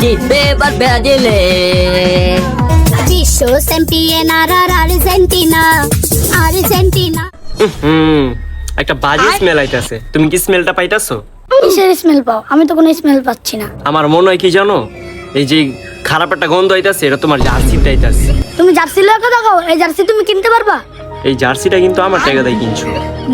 জিতবে এবার ব্রাজিলে। বিশ্ব চ্যাম্পিয়ন আর আর্জেন্টিনা, আর্জেন্টিনা। একটা বাজে স্মেল আইতাছে, তুমি কি স্মেলটা পাইতাছো? কিসের স্মেল পাও? আমি তো কোনো স্মেল পাচ্ছি না। আমার মনে হয় কি জানো, এই যে খারাপ একটা গন্ধ আইতাছে, এটা তোমার জার্সিতে আইতাছে। তুমি জার্সি লয়ে কথা কও, এই জার্সি তুমি কিনতে পারবা? এই জার্সিটা কিন্তু আমার টাকা দিয়ে কিনছো।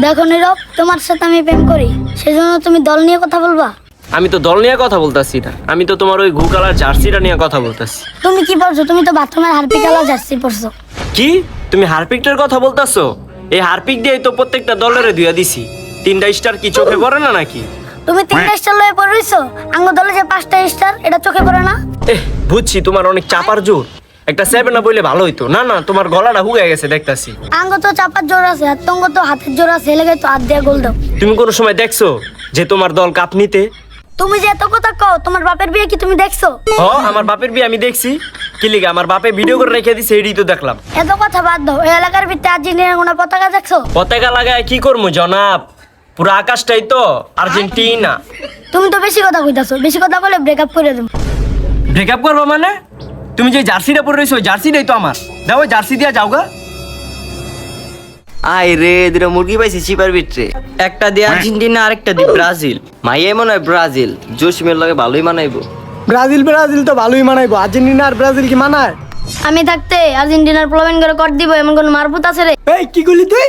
দেখো নীরব, তোমার সাথে আমি প্রেম করি, সেজন্য তুমি দল নিয়ে কথা বলবা? আমি তো দল নিয়ে কথা বলতাছি না, আমি তো তোমার ওই ঘু কালার জার্সিটা নিয়ে কথা বলতাছি। তুমি কি পরছো? তুমি তো বাথরুমের হারপিক কালার জার্সি পরছো। কি তুমি হারপিকটার কথা বলতাছো? এই হারপিক দিয়ে তো প্রত্যেকটা দলের ধুইয়া দিছি। 3টা স্টার কি চোখে পড়ে না নাকি? তুমি 3টা স্টার লয়ে পড়ছো, আঙ্গ দলে যে 5টা স্টার, এটা চোখে পড়ে না? বুঝছি তোমার অনেক চাপার জোর। একটা 7 না বললে ভালো হইতো। না না, তোমার গলাটা হুগে গেছে দেখতাছি। আঙ্গ তো চাপার জোর আছে, আর তঙ্গ তো হাতের জোর আছে, এলাকায় তো হাত দিয়ে গোল দাও। তুমি কোনো সময় দেখছো যে তোমার দল কাপ নিতে? তুমি যে এত কথা কও, তোমার বাপের বিয়ে কি তুমি দেখছো? আমার বাপের বিয়ে আমি দেখছি। কি লিগা? আমার বাপে ভিডিও করে রেখে দিছে, এটাই তো দেখলাম। এত কথা বাদ দাও, এই এলাকার ভিতরে আর্জেন্টিনার কোনো পতাকা দেখছো? পতাকা লাগায় কি করবো জনাব? পুরো আকাশটাই তো আর্জেন্টিনা। তুমি তো বেশি কথা কইতাছো, বেশি কথা বলে ব্রেকআপ করে দেব। ব্রেকআপ করবো মানে? তুমি যে জার্সিটা পরে রয়েছো, ওই জার্সিটাই তো আমার। দাও ওই জার্সি দিয়া যাও গা। আই রে, দুটো মুরগি পাইছি চিপার ভিতরে। একটা দিয়ে আর্জেন্টিনা, আরেকটা দিয়ে ব্রাজিল। মাইয়াই মনে হয় ব্রাজিল, জোশিমের লগে ভালোই মানাইবো। ব্রাজিল তো ভালোই মানাইবো, আর্জেন্টিনা আর ব্রাজিল কি মানায়? আমি থাকতে আর্জেন্টিনার প্রবলেম করে কর দিব, এমন কোন মারপুত আছে রে? এই কি করলি তুই?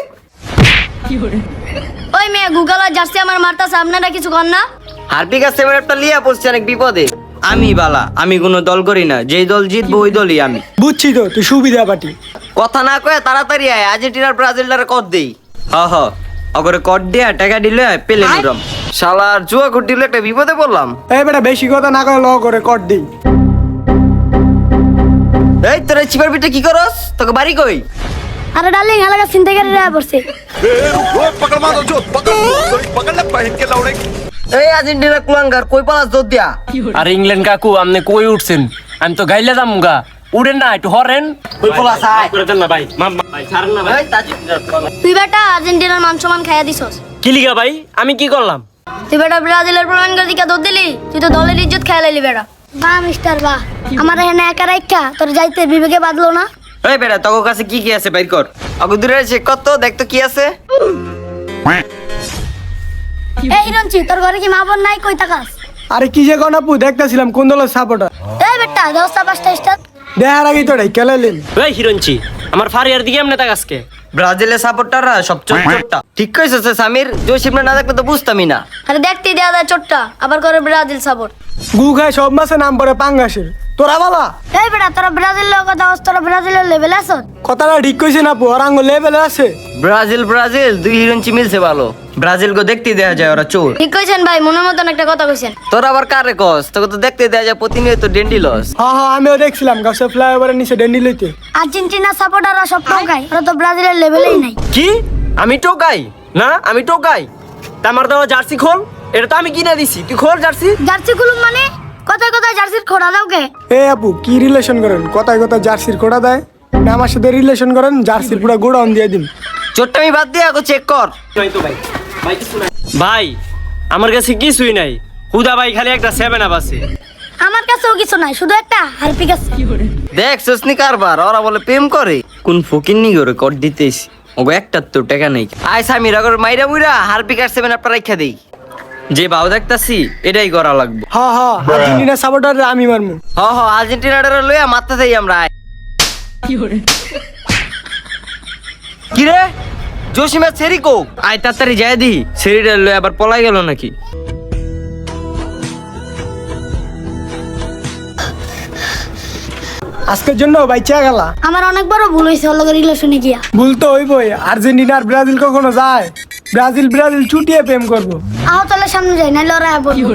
ওই মেয়ে গুগল জার্সি আমার মারতাছে, আপনারা কিছু কর না? হারপিক আছে এবার একটা লিয়া পড়ছে অনেক বিপদে। আমি বালা, আমি কোনো দল করি না, যেই দল জিতবো ওই দলই আমি। বুঝছি তো, তুই সুবিধা পাটি। কথা না কয়ে তাড়াতাড়ি আয়, আর্জেন্টিনার ব্রাজিলটারে কর দেই। অগরে কর দিয়া টাকা দিলে পেলে নিলাম। শালার জুয়া কর দিলে একটা বিপদে পড়লাম। এই বেটা বেশি কথা না করে ল করে কর দিই। এই তোরা চিপার পিঠে কি করস? তোকে বাড়ি কই? আরে ডার্লিং, এলাকা চিন্তাকারী রায় পড়ছে। এই আর্জেন্টিনা কুলাঙ্গার কই পালাস দৌড় দিয়া? আর ইংল্যান্ড কাকু আপনি কই উঠছেন? আমি তো গাইলে যাম গা। উড়েন না, একটু হরেন। কই পালাস আয়? করে দেন না ভাই, ভাই ছাড়েন না ভাই। এই আর্জেন্টিনার কুলাঙ্গার। তুই বেটা আর্জেন্টিনার মান সম্মান খাইয়া দিছস। কি লিগা ভাই? আমি কি করলাম? তুই বেটা ব্রাজিলের প্রবলেম করে দিকে দৌড় দিলি, তুই তো দলের ইজ্জত খাইয়া লাইলি বেটা। বাহ মিস্টার বাহ, আমার এখানে একা রাখা তোর যাইতে বিবেকে বাদলো না? এই বেটা তোর কাছে কি কি আছে বাইর কর। আগু দূরে চেক কর তো, দেখ তো কি আছে। এই হিরঞ্চি, তোর ঘরে কি মা বোন নাই? কই তাকাস? আরে কি যে গনাপু, দেখতেছিলাম কোন দলের সাপোর্টার। এই বেটা 10টা 5টা স্টার। দেখার আগেই তো কেলাইলেন। এই হিরঞ্চি, আমার ফারিয়ার দিকে এমনি তাকাসকে। ব্রাজিলের সাপোর্টাররা সব চোটটা ঠিক কইছস সামির, জোশিমরা না দেখলে তো বুঝতামই না। আরে দেখতে দেয়া যায় চোটটা, আবার করে ব্রাজিল সাপোর্ট। গু খায় সব মাসে নাম পড়ে পাঙ্গাসের। তোরা বাবা এই বেটা তোরা ব্রাজিলের কথা হস, তোরা ব্রাজিলের লেভেল আছো? কথাটা ঠিক কইছে না, ওরাঙ্গ লেভেলে আছে। ব্রাজিল দুই হিরোইনচি মিলছে ভালো। ব্রাজিল গো দেখতে দেয়া যায় ওরা চোর। ঠিক কইছেন ভাই, মনের মতন একটা কথা কইছেন। তোর আবার কারে কস? তোকে তো দেখতে দেয়া যায় প্রতিনিয়ত ডেন্ডি লস। হ্যাঁ আমিও দেখছিলাম গাছে ফ্লাইওভারের নিচে ডেন্ডি লইতে। আর্জেন্টিনা সাপোর্টাররা সব টোকাই, ওরা তো ব্রাজিলের লেভেলেই নাই। কি? আমি টোকাই না? আমি টোকাই? তা আমার দেওয়া জার্সি খোল। এটা তো আমি কিনে দিছি, তুই খোল জার্সি। জার্সি খুলুম মানে? কথায় কথায় জার্সির খোড়া দাও কে? এ আপু কি রিলেশন করেন? কথায় কথায় জার্সির কোড়া দেয় না? আমার সাথে রিলেশন করেন, জার্সির পুরো গোডাউন দিয়ে দিন। চোরটা আমি বাদ দিয়ে আগো চেক কর। ভাই আমার কাছে কিছুই নাই, হুদা ভাই খালি একটা 7 আপ আছে। আমার কাছেও কিছু নাই, শুধু একটা হারপিক আছে। দেখ সসনি কারবার, ওরা বলে প্রেম করে। কোন ফকির নি করে কর দিতেছি, ওগো একটা তো টাকা নাই। আয় সামির আগর মাইরা মুইরা হারপিক আর 7 আপ রাইখা দেই। যে বাউ দেখতাছি এটাই করা লাগবে। হ্যাঁ আর্জেন্টিনা সাপোর্টার আমি মারমু। আর্জেন্টিনার লইয়া মারতে যাই আমরা। কি রে জোশিমা সেরিকো? আয় তাড়াতাড়ি যায় দি, সেরিটা লইয়া আবার পলাই গেল নাকি? আজকের জন্য বাইচা গেলা। আমার অনেক বড় ভুল হয়েছে ওর লগে রিলেশনে গিয়া। ভুল তো হইবই, আর্জেন্টিনা আর ব্রাজিল কখনো যায়? ব্রাজিল চুটিয়ে প্রেম করবো। আহ তাহলে সামনে যাই, নাইলে ওরা বলবো।